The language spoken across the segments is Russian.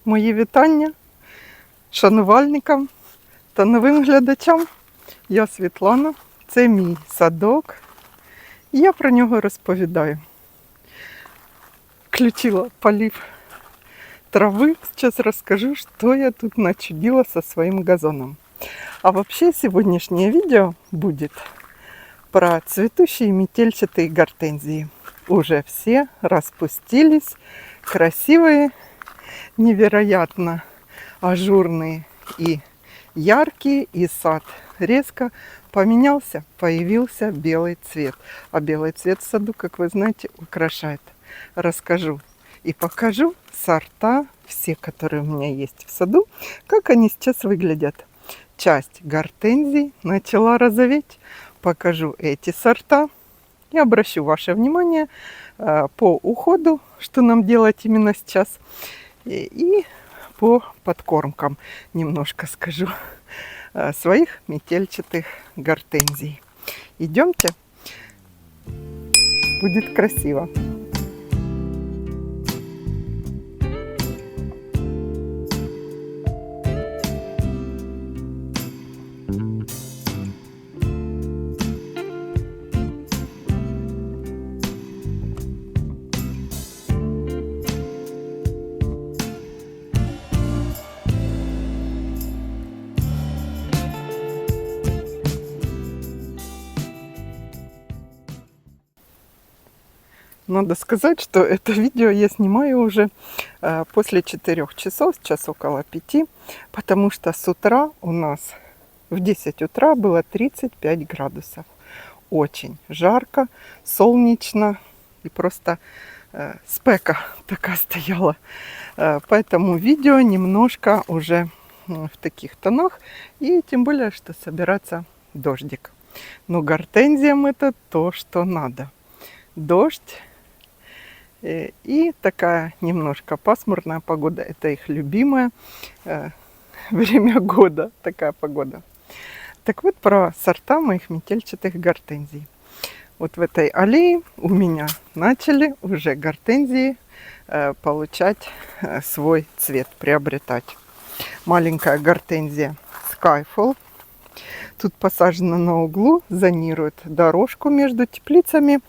Мої вітання шанувальникам та новим глядачам. Я Світлана, це мій садок, і я про нього розповідаю. Включила полив травы, сейчас расскажу, что я тут начудила со своим газоном. А вообще сегодняшнее видео будет про цветущие метельчатые гортензии. Уже все распустились, красивые, невероятно ажурные и яркие, и сад резко поменялся, появился белый цвет. А белый цвет в саду, как вы знаете, украшает. Расскажу и покажу сорта, все, которые у меня есть в саду, как они сейчас выглядят. Часть гортензий начала розоветь. Покажу эти сорта и обращу ваше внимание по уходу, что нам делать именно сейчас. И по подкормкам немножко скажу своих метельчатых гортензий. Идемте, будет красиво. Надо сказать, что это видео я снимаю уже после 4 часов, сейчас около 5, потому что с утра у нас в 10 утра было 35 градусов. Очень жарко, солнечно и просто спека такая стояла. Поэтому видео немножко уже в таких тонах, и тем более, что собирается дождик. Но гортензиям это то, что надо. Дождь. И такая немножко пасмурная погода. Это их любимое время года, такая погода. Так вот, про сорта моих метельчатых гортензий. Вот в этой аллее у меня начали уже гортензии получать свой цвет, приобретать. Маленькая гортензия Skyfall. Тут посажена на углу, зонирует дорожку между теплицами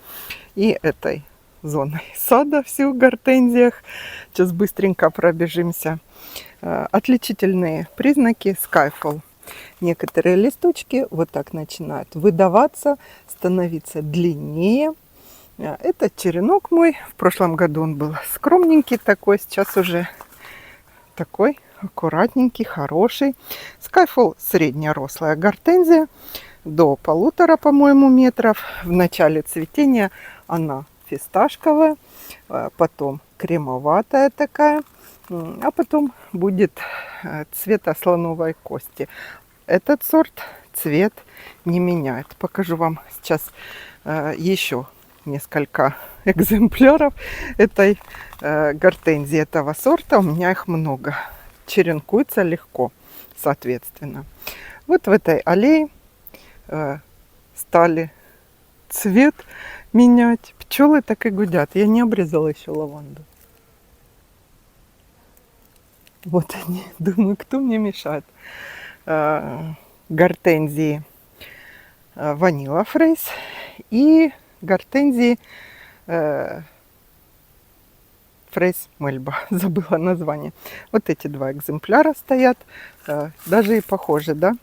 и этой зоной сада, все в гортензиях. Сейчас быстренько пробежимся. Отличительные признаки Skyfall. Некоторые листочки вот так начинают выдаваться, становиться длиннее. Это черенок мой. В прошлом году он был скромненький такой, сейчас уже такой аккуратненький, хороший. Skyfall среднерослая гортензия, до 1,5, по-моему, метров. В начале цветения она фисташковая, потом кремоватая такая, а потом будет цвета слоновой кости. Этот сорт цвет не меняет. Покажу вам сейчас еще несколько экземпляров этой гортензии, этого сорта. У меня их много. Черенкуется легко, соответственно. Вот в этой аллее стали цвет менять. Пчелы так и гудят. Я не обрезала еще лаванду. Вот они. Думаю, кто мне мешает. Гортензии Vanilla Fraise и гортензии Fraise Melba. Забыла название. Вот эти два экземпляра стоят. Даже и похожи, да?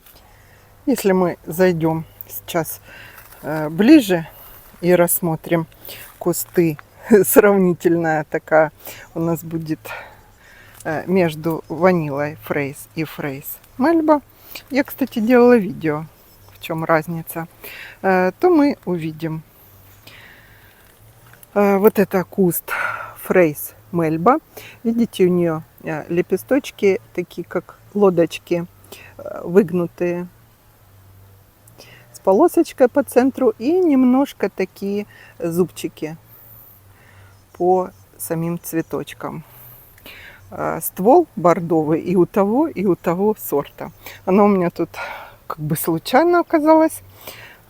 Если мы зайдем сейчас ближе и рассмотрим кусты, сравнительная такая у нас будет между Vanilla Fraise и Fraise Melba. Я, кстати, делала видео, в чем разница. То мы увидим вот это куст Fraise Melba. Видите, у нее лепесточки такие, как лодочки, выгнутые, с полосочкой по центру и немножко такие зубчики по самим цветочкам. Ствол бордовый и у того сорта. Она у меня тут как бы случайно оказалась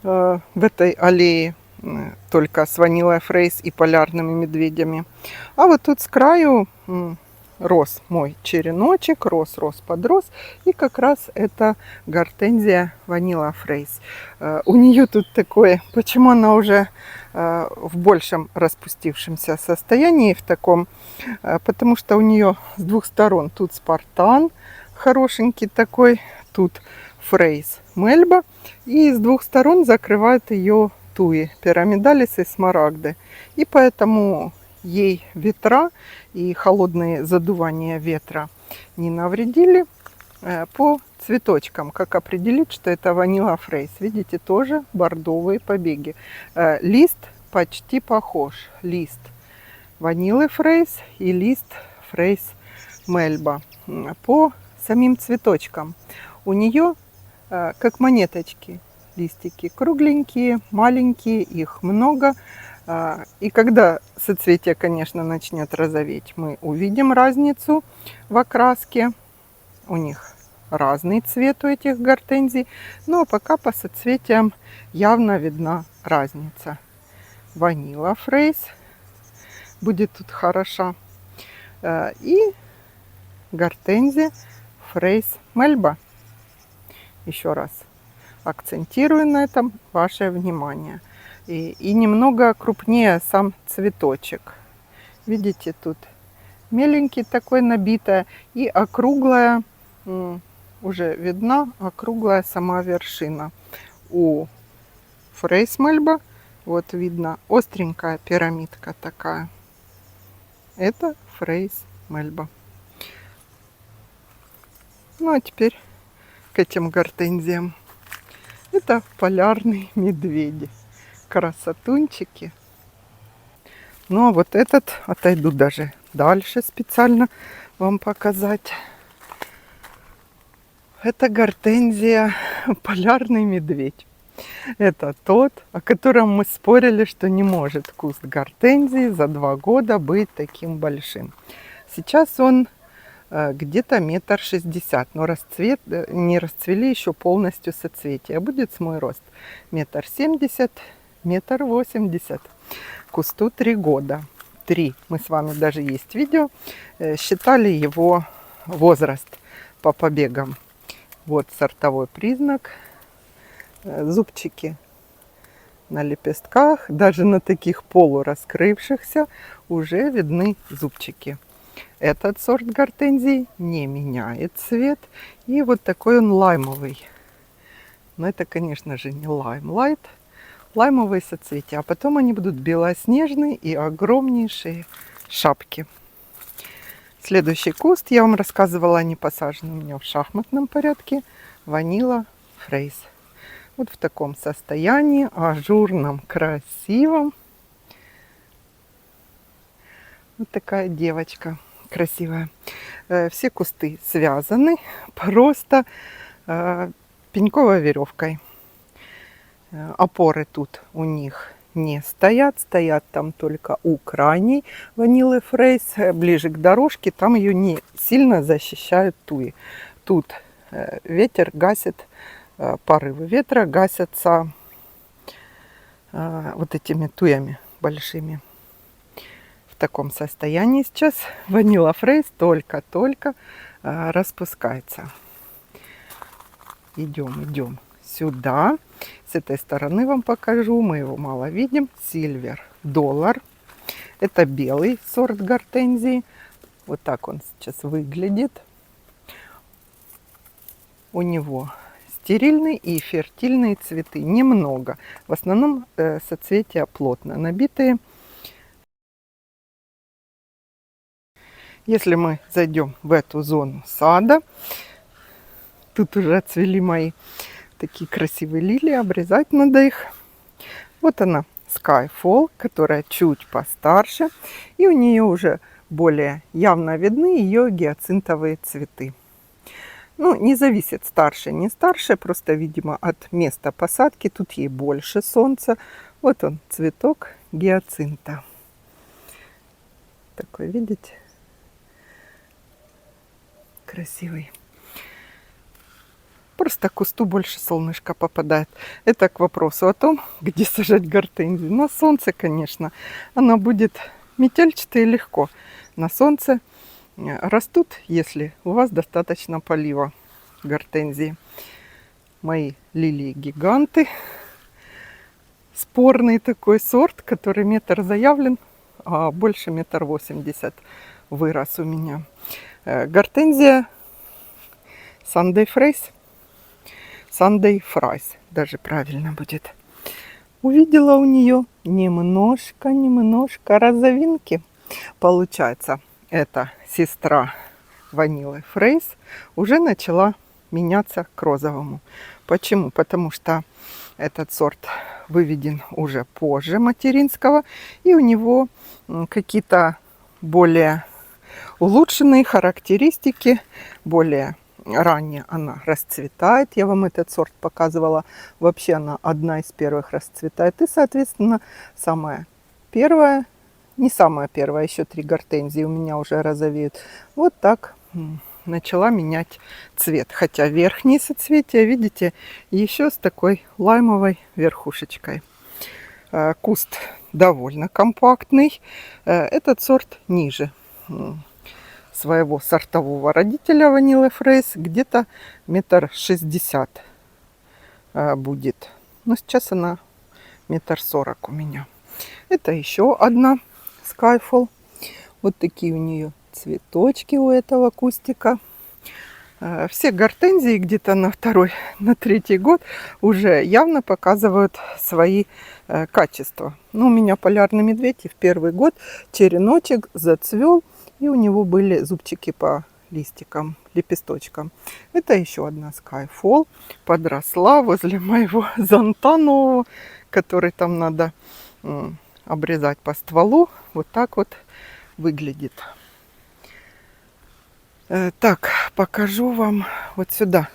в этой аллее, только с Vanilla Fraise и полярными медведями. А вот тут с краю рос мой череночек, рос, подрос. И как раз это гортензия Vanilla Fraise. У нее тут такое, почему она уже в большем распустившемся состоянии, в таком, потому что у нее с двух сторон тут спартан, хорошенький такой, тут Фрейс Мельба, и с двух сторон закрывает ее туи, пирамидалис и смарагды. И поэтому ей ветра и холодные задувания ветра не навредили. По цветочкам, как определить, что это Vanilla Fraise? Видите, тоже бордовые побеги. Лист почти похож. Лист Vanilla Fraise и лист Fraise Melba. По самим цветочкам у нее как монеточки листики, кругленькие, маленькие, их много. И когда соцветие, конечно, начнет розоветь, мы увидим разницу в окраске. У них разный цвет у этих гортензий, но пока по соцветиям явно видна разница. Vanilla Fraise будет тут хороша. И гортензия Fraise Melba. Еще раз акцентирую на этом ваше внимание. И немного крупнее сам цветочек. Видите, тут меленький такой, набитая, и округлая, уже видна округлая сама вершина. У Fraise Melba вот видно остренькая пирамидка такая. Это Fraise Melba. Ну а теперь к этим гортензиям. Это полярные медведи. Красотунчики. Ну а вот этот отойду даже дальше специально вам показать. Это гортензия полярный медведь. Это тот, о котором мы спорили, что не может куст гортензии за 2 года быть таким большим. Сейчас он где-то 1,60 м, но не расцвели еще полностью соцветия. Будет с мой рост 1,70 м, 1,80 м. Кусту 3 года. 3. Мы с вами даже есть видео. Считали его возраст по побегам. Вот сортовой признак. Зубчики на лепестках, даже на таких полураскрывшихся уже видны зубчики. Этот сорт гортензий не меняет цвет. И вот такой он лаймовый. Но это, конечно же, не лаймлайт. Лаймовые соцветия. А потом они будут белоснежные и огромнейшие шапки. Следующий куст, я вам рассказывала, они посажены у меня в шахматном порядке. Vanilla Fraise. Вот в таком состоянии, ажурном, красивом. Вот такая девочка красивая. Все кусты связаны просто пеньковой веревкой. Опоры тут у них не стоят. Стоят там только у крайней Vanilla Fraise. Ближе к дорожке, там ее не сильно защищают туи. Тут ветер гасит, порывы ветра гасятся вот этими туями большими. В таком состоянии сейчас Vanilla Fraise только-только распускается. Идем сюда. С этой стороны вам покажу. Мы его мало видим. Silver Dollar. Это белый сорт гортензии. Вот так он сейчас выглядит. У него стерильные и фертильные цветы. Немного. В основном соцветия плотно набитые. Если мы зайдем в эту зону сада, тут уже отцвели мои такие красивые лилии, обрезать надо их. Вот она, Skyfall, которая чуть постарше, и у нее уже более явно видны ее гиацинтовые цветы. Ну, не зависит, старше, не старше, просто, видимо, от места посадки. Тут ей больше солнца. Вот он, цветок гиацинта. Такой, видите? Красивый. Просто кусту больше солнышка попадает. Это к вопросу о том, где сажать гортензию. На солнце, конечно, она будет метельчатая и легко. На солнце растут, если у вас достаточно полива гортензии. Мои лилии-гиганты. Спорный такой сорт, который метр заявлен, а больше 1,80 м вырос у меня. Гортензия Sunday Fries. Sunday Fries, даже правильно будет. Увидела у нее немножко розовинки. Получается, эта сестра ванилы Фрейс уже начала меняться к розовому. Почему? Потому что этот сорт выведен уже позже материнского, и у него какие-то более улучшенные характеристики, более ранее она расцветает. Я вам этот сорт показывала. Вообще она одна из первых расцветает. И, соответственно, самая первая, не самая первая, еще 3 гортензии у меня уже розовеют. Вот так начала менять цвет. Хотя верхние соцветия, видите, еще с такой лаймовой верхушечкой. Куст довольно компактный. Этот сорт ниже своего сортового родителя ванилы Фрейс, где-то 1,60 м будет. Но сейчас она 1,40 м у меня. Это еще одна Skyfall. Вот такие у нее цветочки у этого кустика. Все гортензии где-то на второй, на третий год уже явно показывают свои качества. Ну, у меня полярный медведь и в первый год череночек зацвел, и у него были зубчики по листикам, лепесточкам. Это еще одна Skyfall. Подросла возле моего зонта нового, который там надо обрезать по стволу. Вот так вот выглядит. Так, покажу вам вот сюда.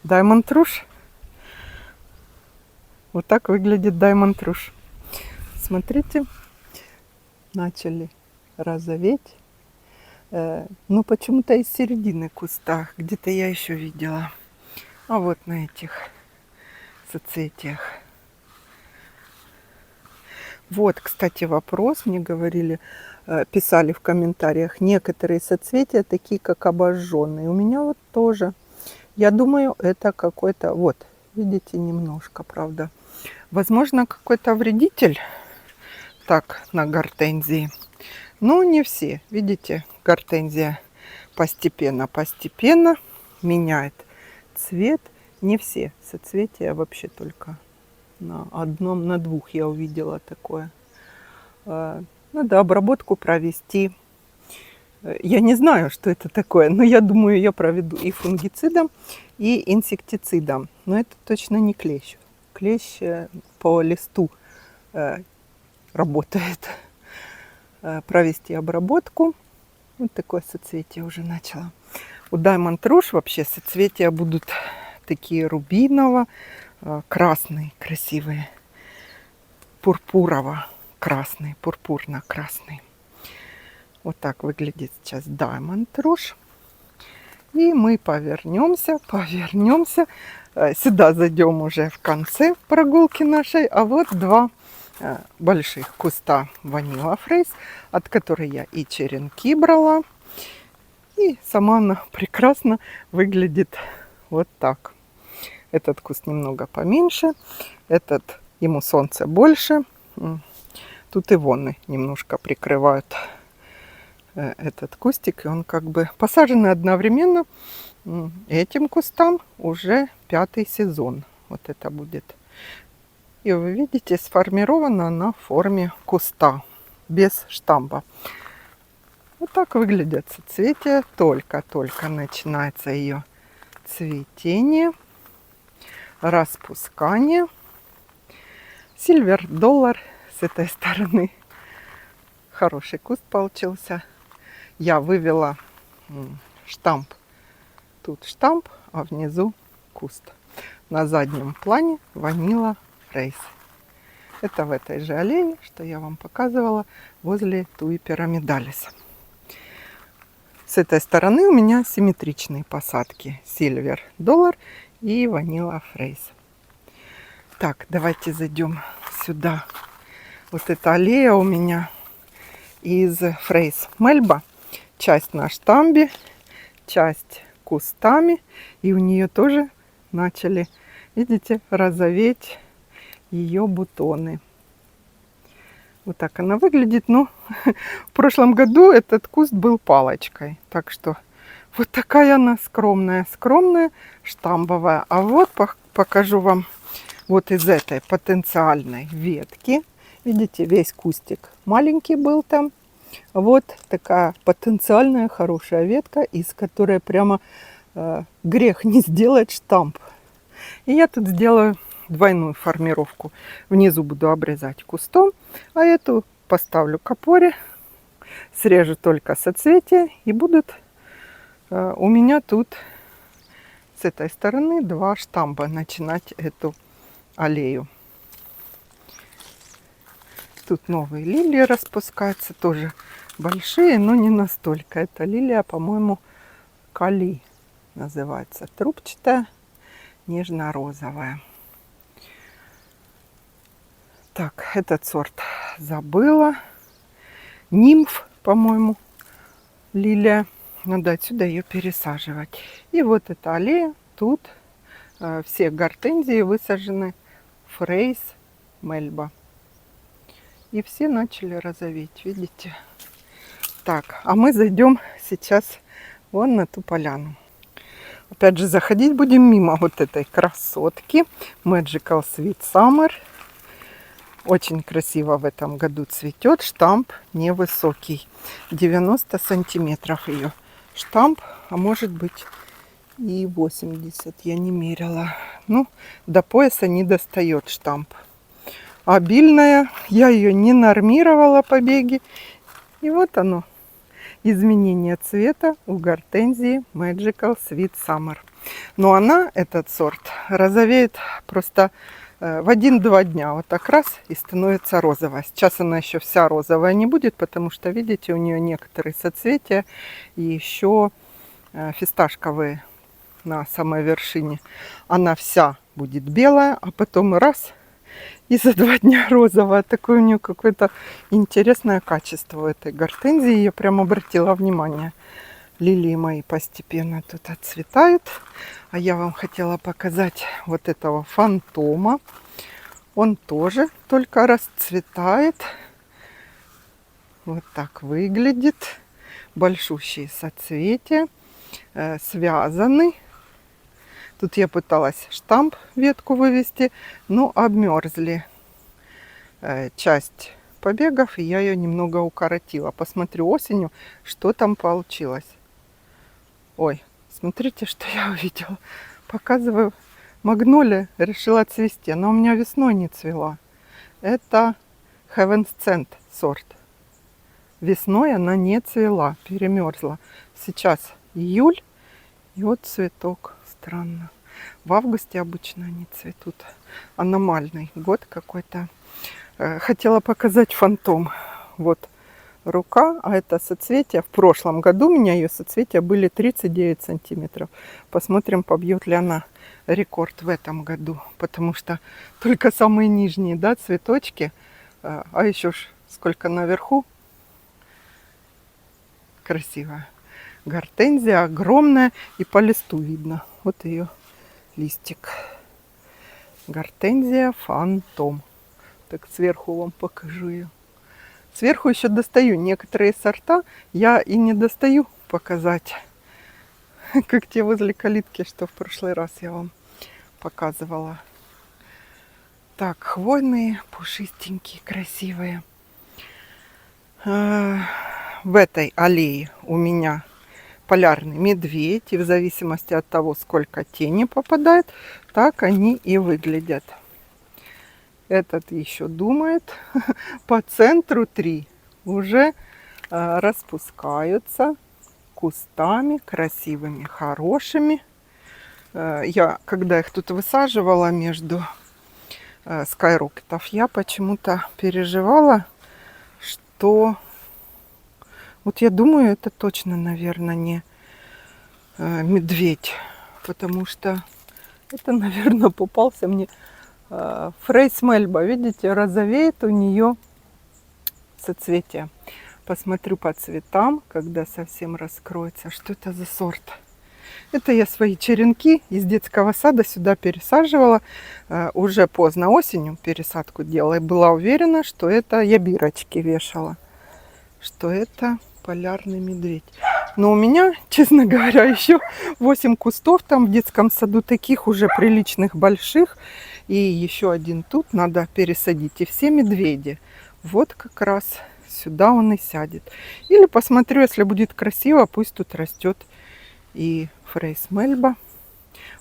Diamond Rouge. Вот так выглядит Diamond Rouge. Смотрите, начали розоветь. Ну, почему-то из середины куста. Где-то я еще видела. А вот на этих соцветиях. Вот, кстати, вопрос. Мне говорили, писали в комментариях. Некоторые соцветия такие, как обожженные. У меня вот тоже. Я думаю, это какой-то... Вот, видите, немножко, правда. Возможно, какой-то вредитель. Так, на гортензии. Но не все. Видите, гортензия постепенно меняет цвет. Не все соцветия, вообще только на одном, на двух я увидела такое. Надо обработку провести. Я не знаю, что это такое, но я думаю, я проведу и фунгицидом, и инсектицидом. Но это точно не клещ. Клещ по листу работает. Провести обработку. Вот такое соцветие уже начало. У Diamond Rouge вообще соцветия будут такие рубиново-красные, красивые. Пурпурово-красный, пурпурно-красный. Вот так выглядит сейчас Diamond Rouge. И мы повернемся. Сюда зайдем уже в конце прогулки нашей. А вот два больших куста Vanilla Frais, от которой я и черенки брала. И сама она прекрасно выглядит вот так. Этот куст немного поменьше, этот ему солнце больше. Тут и воны немножко прикрывают этот кустик, и он как бы посаженный одновременно. Этим кустам уже 5-й сезон. Вот это будет. И вы видите, сформирована она в форме куста, без штамба. Вот так выглядят соцветия. Только-только начинается ее цветение, распускание. Silver Dollar с этой стороны. Хороший куст получился. Я вывела штамп. Тут штамп, а внизу куст. На заднем плане Vanilla Frais. Это в этой же аллее, что я вам показывала, возле Туи пирамидалис. С этой стороны у меня симметричные посадки. Silver Dollar и Vanilla Frais. Так, давайте зайдем сюда. Вот эта аллея у меня из Фрейс Мельба. часть на штамбе, часть кустами. И у нее тоже начали, видите, розоветь ее бутоны. Вот так она выглядит. Но в прошлом году этот куст был палочкой. Так что вот такая она скромная, скромная, штамбовая. А вот покажу вам вот из этой потенциальной ветки. Видите, весь кустик маленький был там. Вот такая потенциальная хорошая ветка, из которой прямо грех не сделать штамп. И я тут сделаю двойную формировку. Внизу буду обрезать кустом, а эту поставлю к опоре, срежу только соцветия, и будут у меня тут с этой стороны два штамба начинать эту аллею. Тут новые лилии распускаются, тоже большие, но не настолько. Это лилия, по-моему, Кали называется, трубчатая, нежно-розовая. Так, этот сорт забыла. Нимф, по-моему, лилия. Надо отсюда ее пересаживать. И вот эта аллея. Тут все гортензии высажены Фрейс Мельба. И все начали розоветь, видите? Так, а мы зайдем сейчас вон на ту поляну. Опять же, заходить будем мимо вот этой красотки Magical Sweet Summer. Очень красиво в этом году цветет. Штамп невысокий. 90 сантиметров ее штамп, а может быть и 80. Я не мерила. Ну, до пояса не достает штамп. Обильная. Я ее не нормировала побеги. И вот оно. Изменение цвета у гортензии Magical Sweet Summer. Но она, этот сорт, розовеет просто в 1-2 дня. Вот так раз и становится розовая. Сейчас она еще вся розовая не будет, потому что, видите, у нее некоторые соцветия и еще фисташковые на самой вершине. Она вся будет белая, а потом раз и за 2 дня розовая. Такое у нее какое-то интересное качество у этой гортензии. Я прям обратила внимание. Лилии мои постепенно тут отцветают. А я вам хотела показать вот этого фантома. Он тоже только расцветает. Вот так выглядит. Большущие соцветия. Связаны. Тут я пыталась штамп ветку вывести, но обмерзли часть побегов, и я ее немного укоротила. Посмотрю осенью, что там получилось. Ой, смотрите, что я увидела. Показываю. Магнолия решила цвести. Она у меня весной не цвела. Это Heaven's Scent сорт. Весной она не цвела, перемерзла. Сейчас июль, и вот цветок. Странно. В августе обычно они цветут. Аномальный год какой-то. Хотела показать фантом. Вот рука, а это соцветие. В прошлом году у меня ее соцветия были 39 сантиметров. Посмотрим, побьет ли она рекорд в этом году. Потому что только самые нижние, да, цветочки. А еще ж сколько наверху. Красивая. Гортензия огромная, и по листу видно. Вот ее листик. Гортензия фантом. Так сверху вам покажу ее. Сверху еще достаю. Некоторые сорта я и не достаю показать. Как те возле калитки, что в прошлый раз я вам показывала. Так, хвойные, пушистенькие, красивые. В этой аллее у меня полярный медведь. И в зависимости от того, сколько тени попадает, так они и выглядят. Этот еще думает. По центру 3 уже распускаются кустами красивыми, хорошими. Я, когда их тут высаживала между скайрокетов, я почему-то переживала, что... Вот я думаю, это точно, наверное, не медведь. Потому что это, наверное, попался мне Фрейс Мельба. Видите, розовеет у нее соцветие. Посмотрю по цветам, когда совсем раскроется. Что это за сорт? Это я свои черенки из детского сада сюда пересаживала. Уже поздно осенью пересадку делала. И была уверена, что это я бирочки вешала. Что это полярный медведь. Но у меня, честно говоря, еще 8 кустов там в детском саду, таких уже приличных, больших. И еще один тут надо пересадить. И все медведи. Вот как раз сюда он и сядет. Или посмотрю, если будет красиво, пусть тут растет и Фрейс Мельба.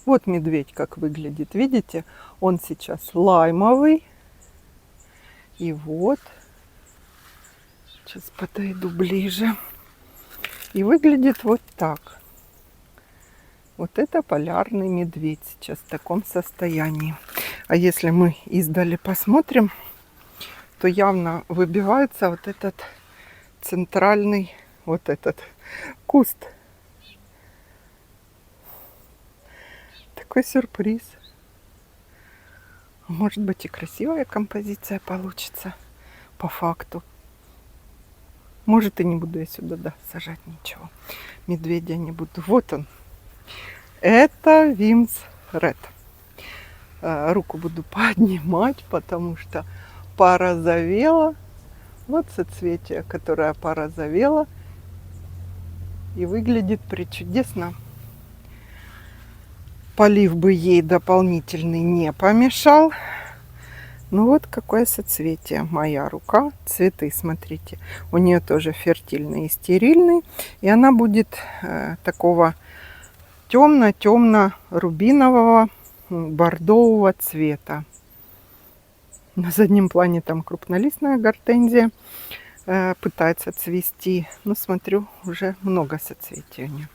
Вот медведь как выглядит. Видите, он сейчас лаймовый. И вот. Сейчас подойду ближе. И выглядит вот так. Вот это полярный медведь сейчас в таком состоянии. А если мы издали посмотрим, то явно выбивается вот этот центральный, вот этот куст. Такой сюрприз. Может быть, и красивая композиция получится по факту. Может, и не буду я сюда сажать ничего. Медведя не буду. Вот он. Это Вимс Ред. Руку буду поднимать, потому что порозовела. Вот соцветие, которое порозовело. И выглядит пречудесно. Полив бы ей дополнительный не помешал. Ну вот какое соцветие. Моя рука. Цветы, смотрите. У нее тоже фертильный и стерильный. И она будет такого темно-темно-рубинового бордового цвета. На заднем плане там крупнолистная гортензия пытается цвести. Но смотрю, уже много соцветий у нее.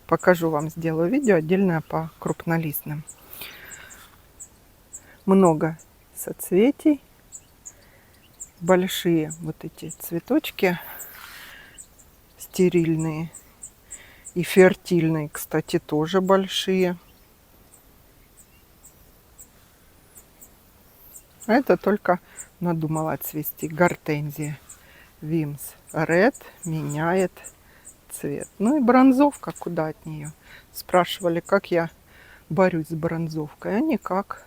Покажу вам, сделаю видео отдельное по крупнолистным. Много соцветий. Большие вот эти цветочки стерильные. И фертильные, кстати, тоже большие. А это только надумала цвести гортензия. Вимс Ред меняет цвет. Ну и бронзовка, куда от нее? Спрашивали, как я борюсь с бронзовкой. А никак.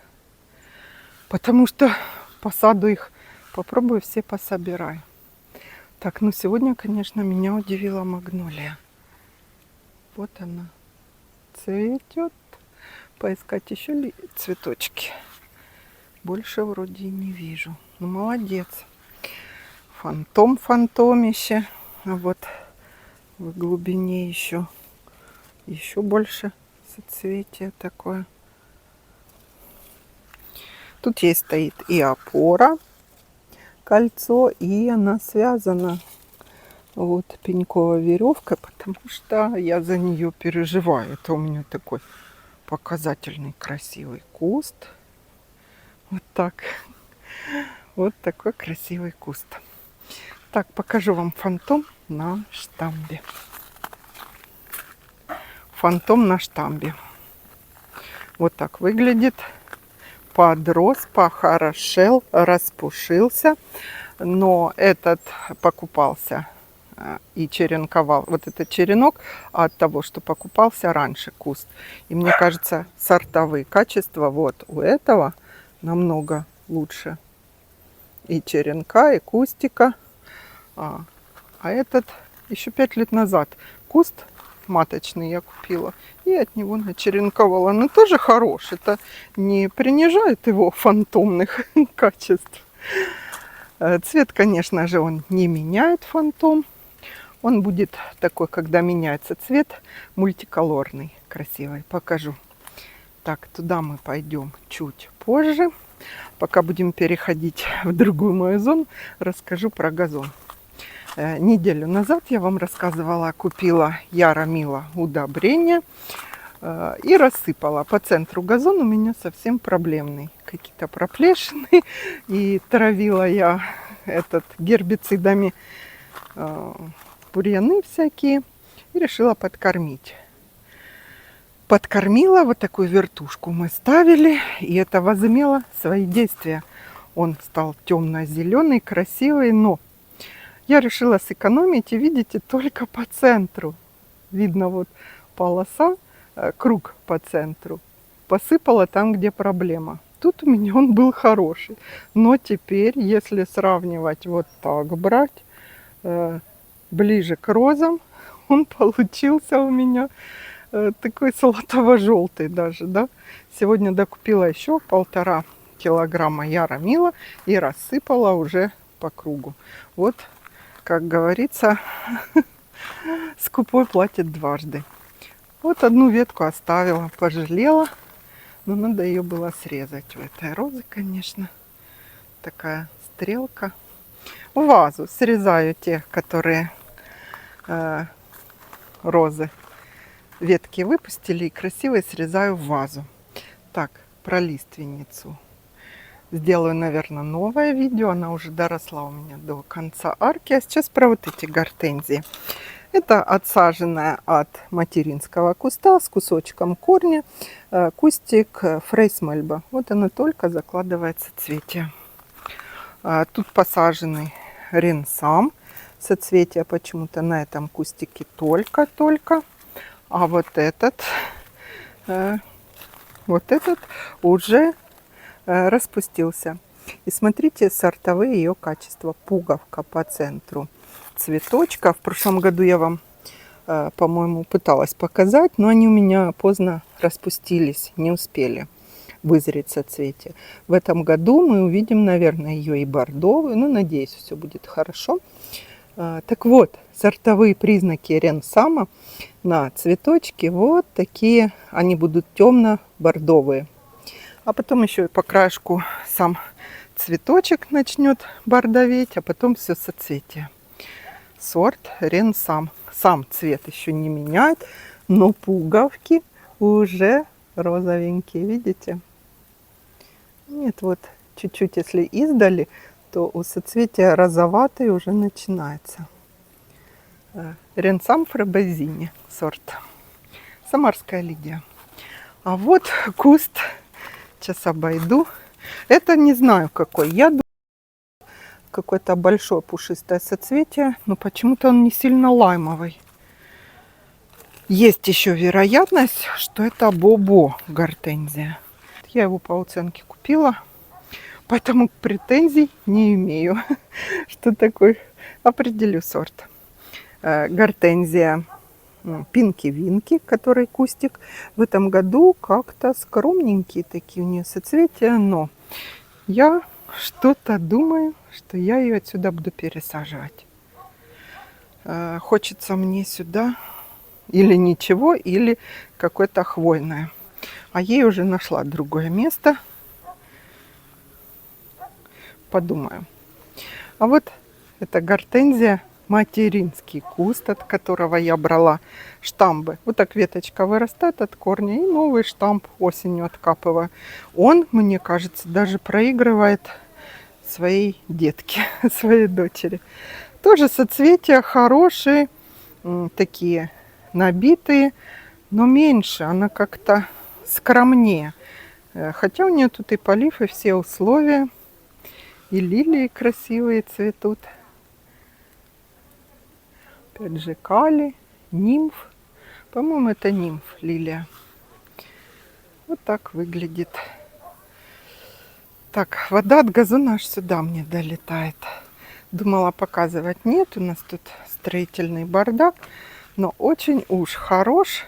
Потому что по саду их попробую все пособираю. Так, ну сегодня, конечно, меня удивила магнолия. Вот она цветет. Поискать еще цветочки. Больше вроде не вижу. Ну, молодец. Фантомище. А вот в глубине еще больше соцветия такое. Тут ей стоит и опора, кольцо, и она связана. Вот пеньковая веревка, потому что я за нее переживаю. Это у меня такой показательный красивый куст. Вот так. Вот такой красивый куст. Так, покажу вам фантом на штамбе. Фантом на штамбе. Вот так выглядит. Подрос, похорошел, распушился. Но этот покупался и черенковал. Вот этот черенок от того, что покупался раньше куст. И мне кажется, сортовые качества вот у этого намного лучше. И черенка, и кустика. А этот еще 5 лет назад куст маточный я купила. И от него начеренковала. Но тоже хорош. Это не принижает его фантомных качеств. Цвет, конечно же, он не меняет фантом. Он будет такой, когда меняется цвет, мультиколорный, красивый. Покажу. Так, туда мы пойдем чуть позже. Пока будем переходить в другую мою зону, расскажу про газон. Неделю назад я вам рассказывала, купила Яра Мила удобрение и рассыпала. По центру газон у меня совсем проблемный. Какие-то проплешины. И травила я гербицидами бурьяны всякие. И решила подкормить. Подкормила, вот такую вертушку мы ставили. И это возымело свои действия. Он стал темно-зеленый, красивый, но Я решила сэкономить, и видите, только по центру. Видно вот полоса, круг по центру. Посыпала там, где проблема. Тут у меня он был хороший. Но теперь, если сравнивать вот так, брать ближе к розам, он получился у меня такой салатово-желтый даже, да. Сегодня докупила еще 1,5 килограмма яромила и рассыпала уже по кругу. Вот, как говорится, скупой платит дважды. Вот одну ветку оставила, пожалела, но надо ее было срезать. У этой розы, конечно, такая стрелка. В вазу срезаю те, которые розы ветки выпустили, и красиво срезаю в вазу. Так, про лиственницу. Сделаю, наверное, новое видео. Она уже доросла у меня до конца арки. А сейчас про вот эти гортензии. Это отсаженная от материнского куста с кусочком корня кустик фрейсмальба. Вот она только закладывает соцветия. Тут посаженный ренсам. Соцветия почему-то на этом кустике только. А вот этот уже распустился. И смотрите сортовые ее качества. Пуговка по центру цветочка. В прошлом году я вам, по-моему, пыталась показать, но они у меня поздно распустились, не успели вызреть соцветия. В этом году мы увидим, наверное, ее и бордовую. Ну, надеюсь, все будет хорошо. Так вот, сортовые признаки ренсама на цветочке вот такие. Они будут темно-бордовые. А потом еще и по краешку сам цветочек начнет бордоветь, а потом все соцветие. Сорт ренсам. Сам цвет еще не меняет, но пуговки уже розовенькие, видите? Нет, вот чуть-чуть, если издали, то у соцветия розоватый уже начинается. Ренсам фребезини сорт. Самарская Лидия. А вот куст. Сейчас обойду. Это не знаю какой. Я думаю, какое-то большое пушистое соцветие, но почему-то он не сильно лаймовый. Есть еще вероятность, что это бобо гортензия. Я его по уценке купила, поэтому претензий не имею. Что такое? Определю сорт. Гортензия Пинки-Винки, который кустик. В этом году как-то скромненькие такие у нее соцветия, но я что-то думаю, что я ее отсюда буду пересаживать. Хочется мне сюда или ничего, или какое-то хвойное. А ей уже нашла другое место. Подумаю. А вот это гортензия, материнский куст, от которого я брала штамбы. Вот так веточка вырастает от корня, и новый штамп осенью откапываю. Он, мне кажется, даже проигрывает своей детке, своей дочери. Тоже соцветия хорошие, такие набитые, но меньше, она как-то скромнее. Хотя у нее тут и полив, и все условия. И лилии красивые цветут. Опять же кали, нимф. По-моему, это нимф, лилия. Вот так выглядит. Так, вода от газона аж сюда мне долетает. Думала показывать. Нет, у нас тут строительный бардак. Но очень уж хорош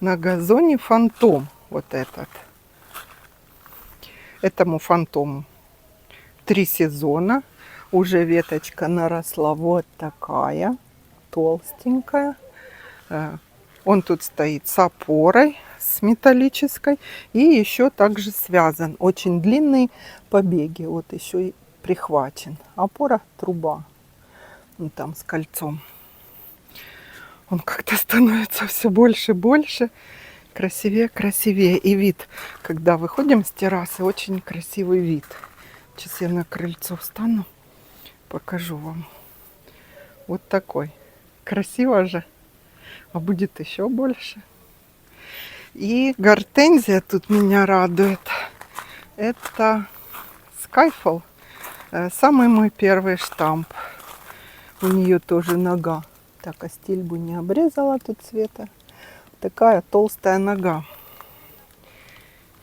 на газоне фантом. Вот этот. Этому фантому 3 сезона. Уже веточка наросла вот такая. Толстенькая. Он тут стоит с опорой, с металлической. И еще также связан. Очень длинные побеги. Вот еще и прихвачен. Опора труба. Ну, там с кольцом. Он как-то становится все больше и больше. Красивее, красивее. И вид, когда выходим с террасы, очень красивый вид. Сейчас я на крыльцо встану. Покажу вам. Вот такой. Красиво же. А будет еще больше. И гортензия тут меня радует. Это Skyfall. Самый мой первый штамп. У нее тоже нога. Так, а стильбу не обрезала тут цвета. Такая толстая нога.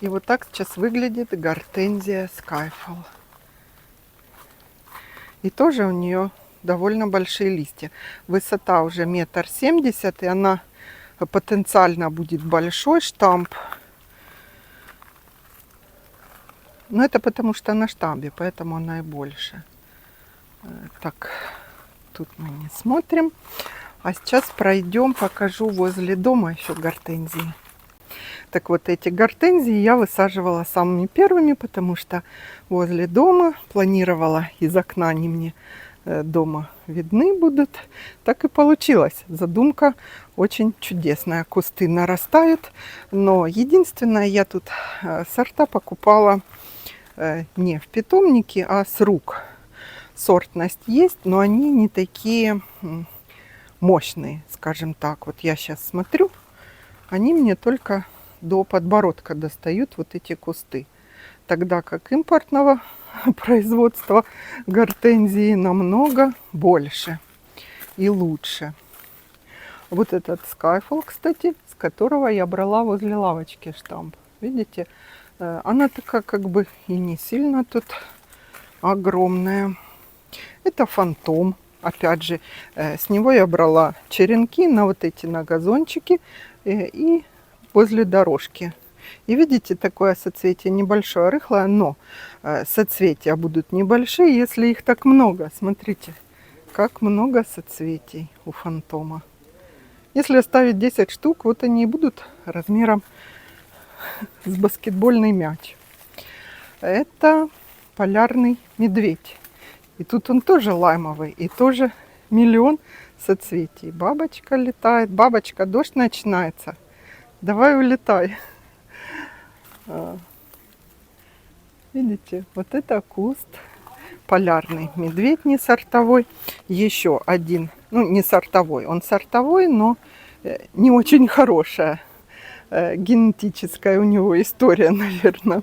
И вот так сейчас выглядит гортензия Skyfall. И тоже у нее довольно большие листья. Высота уже 1,70 м, и она потенциально будет большой штамп. Но это потому что на штамбе, поэтому она и больше. Так, тут мы не смотрим. А сейчас пройдем, покажу возле дома еще гортензии. Так вот, эти гортензии я высаживала самыми первыми, потому что возле дома планировала, из окна они мне дома видны будут. Так и получилось. Задумка очень чудесная. Кусты нарастают, но единственное, я тут сорта покупала не в питомнике, а с рук. Сортность есть, но они не такие мощные, скажем так. Вот я сейчас смотрю, они мне только до подбородка достают, вот эти кусты. Тогда как импортного производства гортензии намного больше и лучше. Вот этот Skyfall, кстати, с которого я брала возле лавочки штамп. Видите, она такая как бы и не сильно тут огромная. Это фантом. Опять же, с него я брала черенки на вот эти на газончики и возле дорожки. И видите, такое соцветие небольшое, рыхлое, но соцветия будут небольшие, если их так много. Смотрите, как много соцветий у фантома. Если оставить 10 штук, вот они и будут размером с баскетбольный мяч. Это полярный медведь. И тут он тоже лаймовый, и тоже миллион соцветий. Бабочка летает. Бабочка, дождь начинается. Давай улетай. Видите, вот это куст полярный медведь не сортовой. Еще один, ну не сортовой, он сортовой, но не очень хорошая. Генетическая у него история, наверное.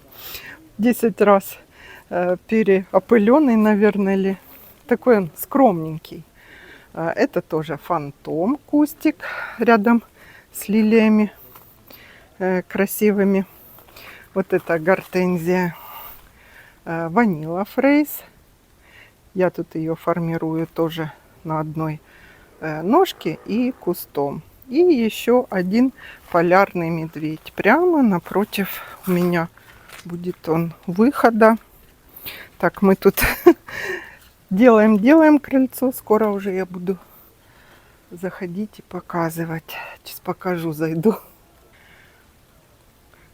10 раз переопыленный, наверное, или такой он скромненький. Это тоже фантом, кустик рядом с лилиями красивыми. Вот это гортензия Vanilla Fraise. Я тут ее формирую тоже на одной ножке и кустом. И еще один полярный медведь. Прямо напротив у меня будет он выхода. Так, мы тут делаем крыльцо. Скоро уже я буду заходить и показывать. Сейчас покажу, зайду.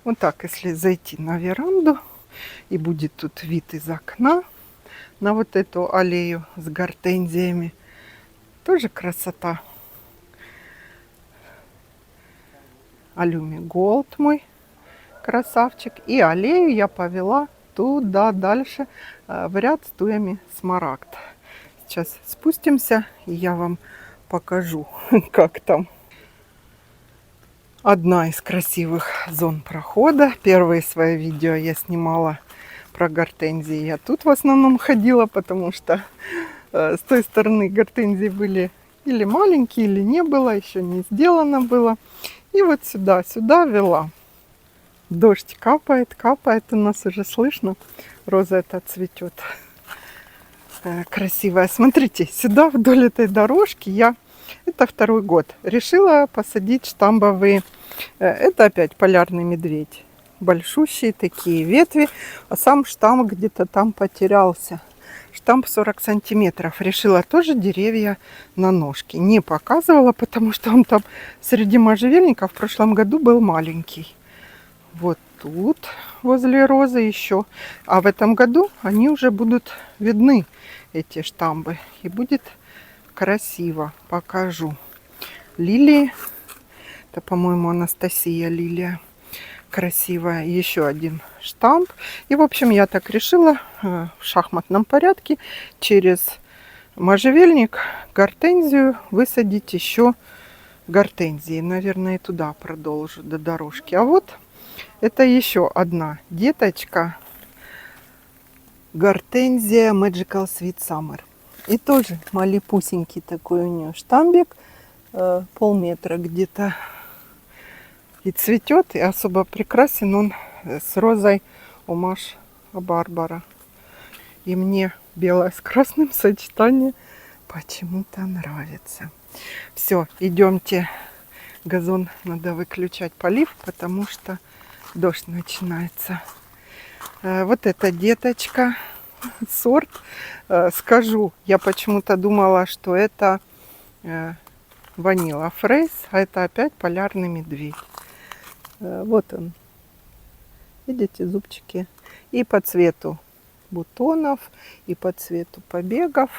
Вот так, если зайти на веранду, и будет тут вид из окна на вот эту аллею с гортензиями. Тоже красота. Алюми Голд мой красавчик. И аллею я повела туда дальше в ряд с туями смарагд. Сейчас спустимся, и я вам покажу, как там. Одна из красивых зон прохода. Первые свои видео я снимала про гортензии. Я тут в основном ходила, потому что с той стороны гортензии были или маленькие, или не было, еще не сделано было. И вот сюда вела. Дождь капает, у нас уже слышно. Роза эта цветет. Красивая. Смотрите, сюда вдоль этой дорожки я, это второй год, решила посадить штамбовые. Это опять полярный медведь. Большущие такие ветви, а сам штамп где-то там потерялся. Штамп 40 сантиметров. Решила тоже деревья на ножке. Не показывала, потому что он там среди можжевельников в прошлом году был маленький. Вот тут возле розы еще. А в этом году они уже будут видны, эти штамбы. И будет красиво. Покажу. Лилии. Это, по-моему, Анастасия лилия. Красивая. Еще один штамп. И, в общем, я так решила в шахматном порядке через можжевельник, гортензию высадить еще гортензии. Наверное, и туда продолжу до дорожки. А вот это еще одна деточка. Гортензия Magical Sweet Summer. И тоже малипусенький такой у нее штамбик, полметра где-то. И цветет, и особо прекрасен он с розой Омаш Барбара. И мне белое с красным сочетание почему-то нравится. Все, идемте. Газон надо выключать, полив, потому что дождь начинается. Вот эта деточка, сорт. Скажу, я почему-то думала, что это ванила фрейс, а это опять полярный медведь. Вот он. Видите, зубчики. И по цвету бутонов, и по цвету побегов.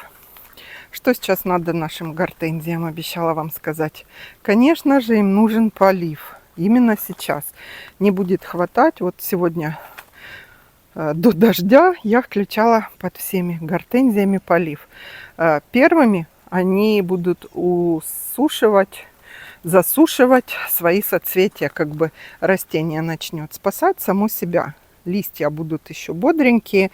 Что сейчас надо нашим гортензиям, обещала вам сказать. Конечно же, им нужен полив. Именно сейчас. Не будет хватать. Вот сегодня до дождя я включала под всеми гортензиями полив. Первыми они будут засушивать свои соцветия, как бы растение начнет спасать само себя. Листья будут еще бодренькие,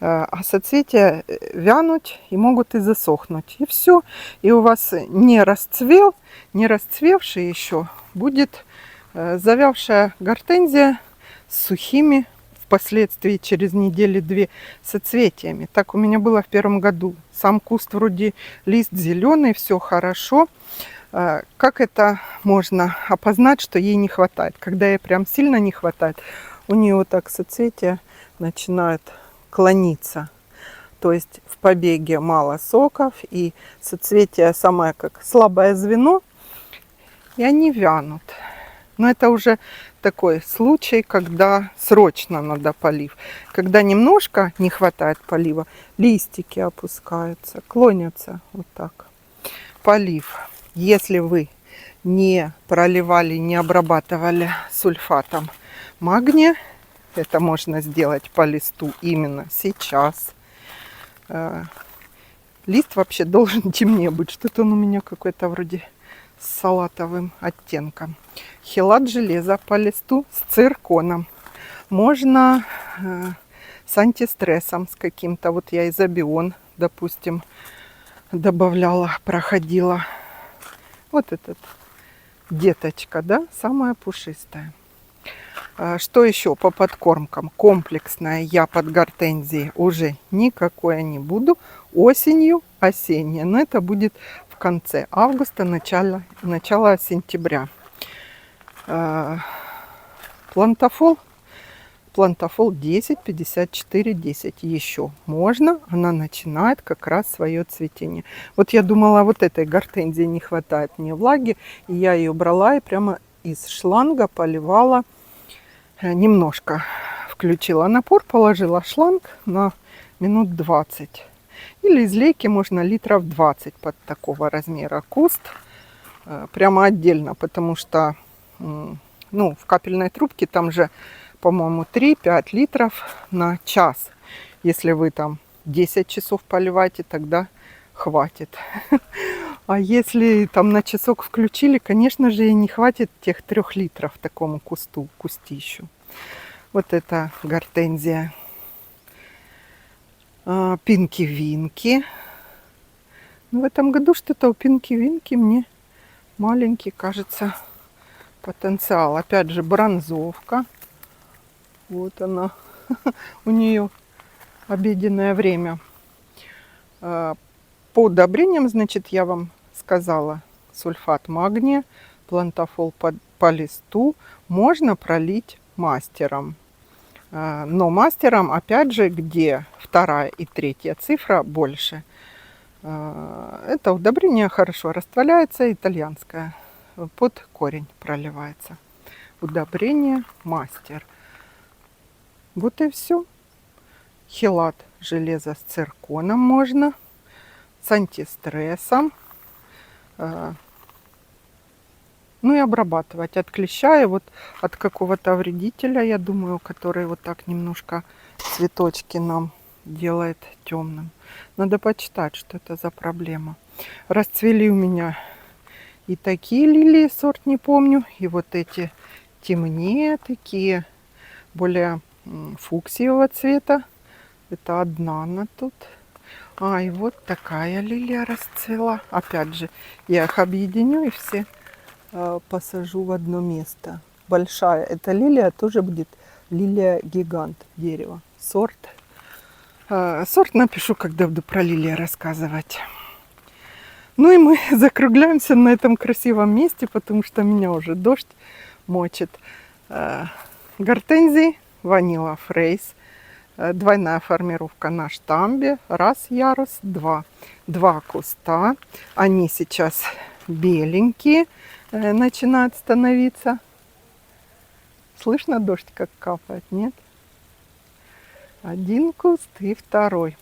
а соцветия вянуть и могут и засохнуть. И все. И у вас не расцвевший еще будет завявшая гортензия с сухими впоследствии через недели-две соцветиями. Так у меня было в первом году. Сам куст вроде лист зеленый, все хорошо. Как это можно опознать, что ей не хватает? Когда ей прям сильно не хватает, у нее вот так соцветия начинают клониться. То есть в побеге мало соков, и соцветие самое как слабое звено, и они вянут. Но это уже такой случай, когда срочно надо полив. Когда немножко не хватает полива, листики опускаются, клонятся вот так. Полив. Если вы не проливали, не обрабатывали сульфатом магния, это можно сделать по листу именно сейчас. Лист вообще должен темнее быть. Что-то он у меня какой-то вроде с салатовым оттенком. Хелат железа по листу с цирконом. Можно с антистрессом, с каким-то. Вот я изобион, допустим, добавляла, проходила. Вот этот деточка, да, самая пушистая. Что еще по подкормкам? Комплексная я под гортензии уже никакой не буду. Осенью осенняя, но это будет в конце августа, начало сентября. Плантафол 10, 54, 10 еще можно. Она начинает как раз свое цветение. Вот я думала, вот этой гортензии не хватает мне влаги. И я ее брала и прямо из шланга поливала. Немножко включила напор, положила шланг на минут 20. Или из лейки можно литров 20 под такого размера куст. Прямо отдельно, потому что в капельной трубке там же, по-моему, 3-5 литров на час. Если вы там 10 часов поливаете, тогда хватит. А если там на часок включили, конечно же, и не хватит тех 3 литров такому кустищу. Вот это гортензия. Пинки-винки. В этом году что-то у пинки-винки мне маленький, кажется, потенциал. Опять же, бронзовка. Вот она. У нее обеденное время. По удобрениям, значит, я вам сказала, сульфат магния, плантафол по листу можно пролить мастером. Но мастером, опять же, где 2 и 3 цифра больше. Это удобрение хорошо растворяется, итальянское. Под корень проливается. Удобрение мастер. Вот и все. Хелат железо с цирконом можно. С антистрессом. Ну и обрабатывать от клеща и вот от какого-то вредителя, я думаю, который вот так немножко цветочки нам делает темным. Надо почитать, что это за проблема. Расцвели у меня и такие лилии, сорт не помню, и вот эти темнее, такие более фуксиевого цвета. Это одна она тут. А, и вот такая лилия расцвела. Опять же, я их объединю и все посажу в одно место. Большая эта лилия тоже будет лилия гигант дерева. Сорт. Сорт напишу, когда буду про лилии рассказывать. Ну и мы закругляемся на этом красивом месте, потому что меня уже дождь мочит. Гортензии, ванила фрейс. Двойная формировка на штамбе. Раз ярус, два. Два куста. Они сейчас беленькие. Начинают становиться. Слышно дождь как капает, нет? Один куст и второй.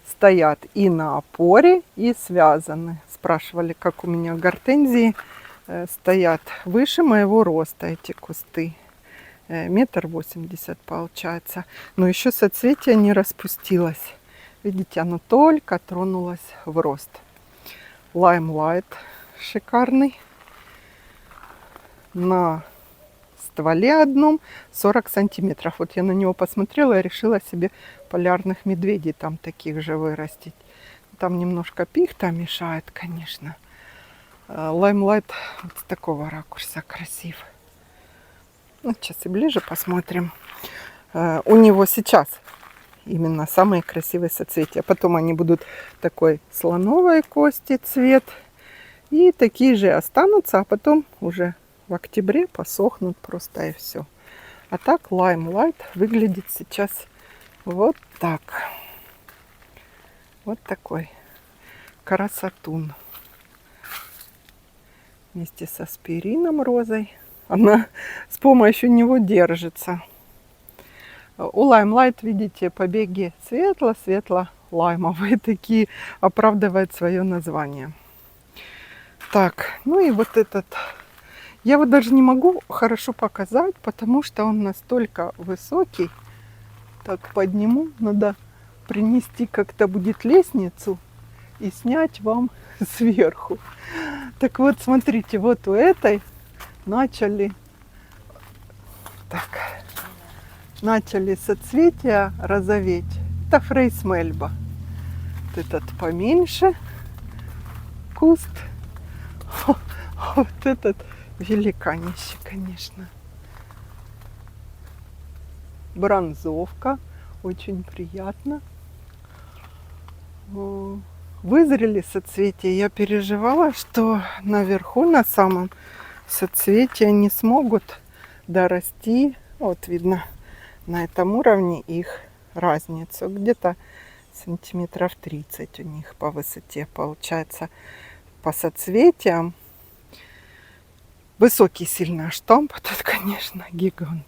Стоят и на опоре, и связаны. Спрашивали, как у меня гортензии. Стоят выше моего роста эти кусты. 1,80 м получается. Но еще соцветие не распустилось. Видите, оно только тронулось в рост. Лаймлайт шикарный. На стволе одном 40 сантиметров. Вот я на него посмотрела и решила себе полярных медведей там таких же вырастить. Там немножко пихта мешает, конечно. Лаймлайт вот с такого ракурса красив. Ну, сейчас и ближе посмотрим. У него сейчас именно самые красивые соцветия. Потом они будут такой слоновой кости цвет. И такие же останутся, а потом уже в октябре посохнут просто и все. А так Лаймлайт выглядит сейчас вот так. Вот такой красотун. Вместе со аспирином розой. Она с помощью него держится. У Лаймлайт, видите, побеги светло-светло-лаймовые такие, оправдывает свое название. Так, ну и вот этот. Я его даже не могу хорошо показать, потому что он настолько высокий. Так, подниму. Надо принести как-то будет лестницу и снять вам сверху. Так вот, смотрите, вот у этой начали соцветия розоветь. Это Фрейс Мельба. Вот этот поменьше куст. Вот этот великанище, конечно. Бронзовка. Очень приятно. Вызрели соцветия. Я переживала, что наверху на самом соцветия не смогут дорасти. Вот видно на этом уровне их разницу. Где-то сантиметров 30 у них по высоте получается по соцветиям. Высокий сильно штамп, тут, конечно, гигант.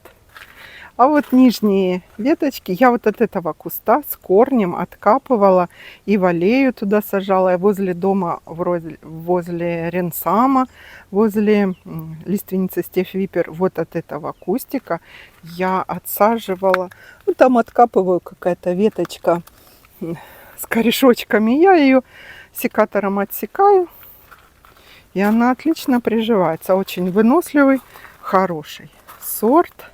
А вот нижние веточки я вот от этого куста с корнем откапывала и в аллею туда сажала. И возле дома, возле Ренсама, возле лиственницы Стефвипер, вот от этого кустика я отсаживала. Ну, там откапываю какая-то веточка с корешочками. Я ее секатором отсекаю. И она отлично приживается. Очень выносливый, хороший сорт.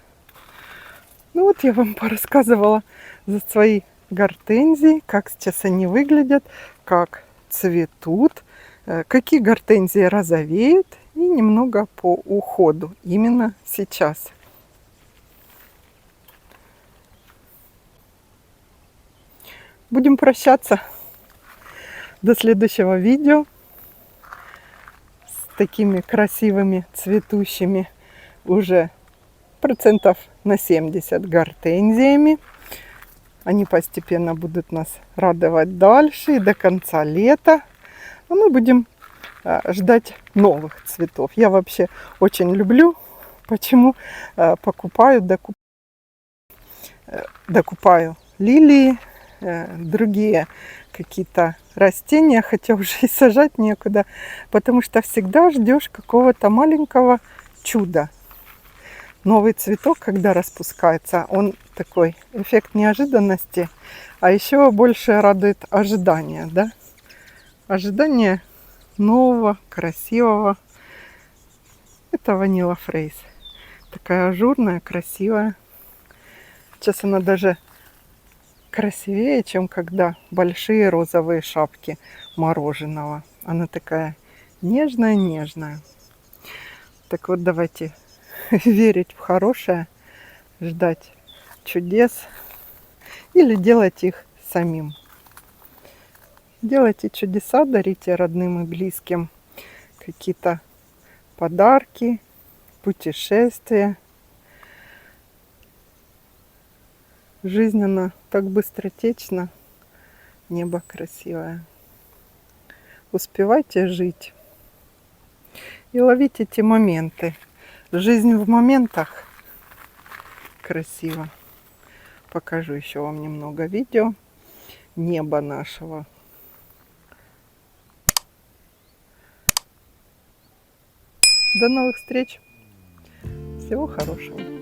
Ну вот я вам порассказывала за свои гортензии, как сейчас они выглядят, как цветут, какие гортензии розовеют и немного по уходу именно сейчас. Будем прощаться. До следующего видео с такими красивыми цветущими уже процентов на 70 гортензиями. Они постепенно будут нас радовать дальше и до конца лета. А мы будем ждать новых цветов. Я вообще очень люблю, почему докупаю лилии, другие какие-то растения, хотя уже и сажать некуда, потому что всегда ждешь какого-то маленького чуда. Новый цветок, когда распускается, он такой эффект неожиданности, а еще больше радует ожидание, да? Ожидание нового, красивого. Это ванила фрейс. Такая ажурная, красивая. Сейчас она даже красивее, чем когда большие розовые шапки мороженого. Она такая нежная-нежная. Так вот, давайте верить в хорошее, ждать чудес или делать их самим. Делайте чудеса, дарите родным и близким какие-то подарки, путешествия. Жизнь, она так быстротечна, небо красивое. Успевайте жить и ловить эти моменты. Жизнь в моментах красиво. Покажу еще вам немного видео неба нашего. До новых встреч. Всего хорошего.